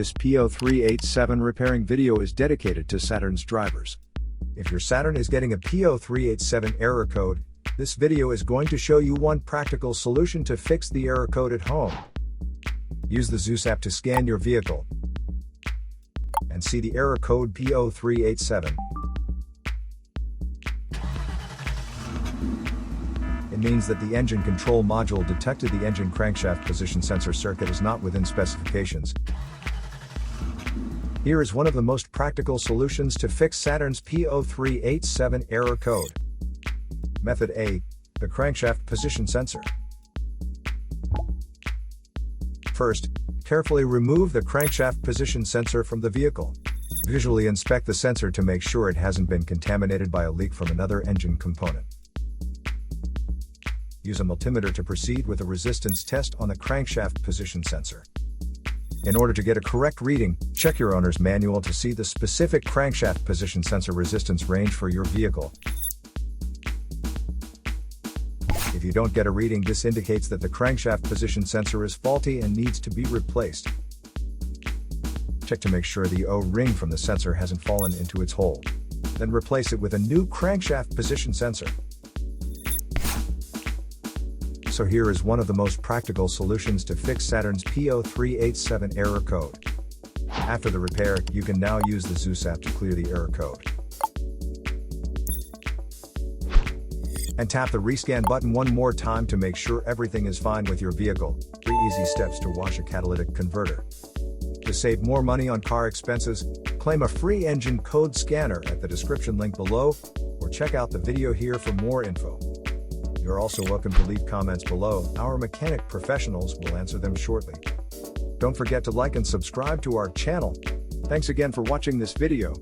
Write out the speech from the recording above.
This P0387 repairing video is dedicated to Saturn's drivers. If your Saturn is getting a P0387 error code, this video is going to show you one practical solution to fix the error code at home. Use the Zeus app to scan your vehicle and see the error code P0387. It means that the engine control module detected the engine crankshaft position sensor circuit is not within specifications. Here is one of the most practical solutions to fix Saturn's P0387 error code. Method A, the crankshaft position sensor. First, carefully remove the crankshaft position sensor from the vehicle. Visually inspect the sensor to make sure it hasn't been contaminated by a leak from another engine component. Use a multimeter to proceed with a resistance test on the crankshaft position sensor. In order to get a correct reading, check your owner's manual to see the specific crankshaft position sensor resistance range for your vehicle. If you don't get a reading, this indicates that the crankshaft position sensor is faulty and needs to be replaced. Check to make sure the O-ring from the sensor hasn't fallen into its hole. Then replace it with a new crankshaft position sensor. So here is one of the most practical solutions to fix Saturn's P0387 error code. After the repair, you can now use the Zeus app to clear the error code. And tap the rescan button one more time to make sure everything is fine with your vehicle. 3 easy steps to wash a catalytic converter. To save more money on car expenses, claim a free engine code scanner at the description link below, or check out the video here for more info. You're also welcome to leave comments below. Our mechanic professionals will answer them shortly. Don't forget to like and subscribe to our channel. Thanks again for watching this video.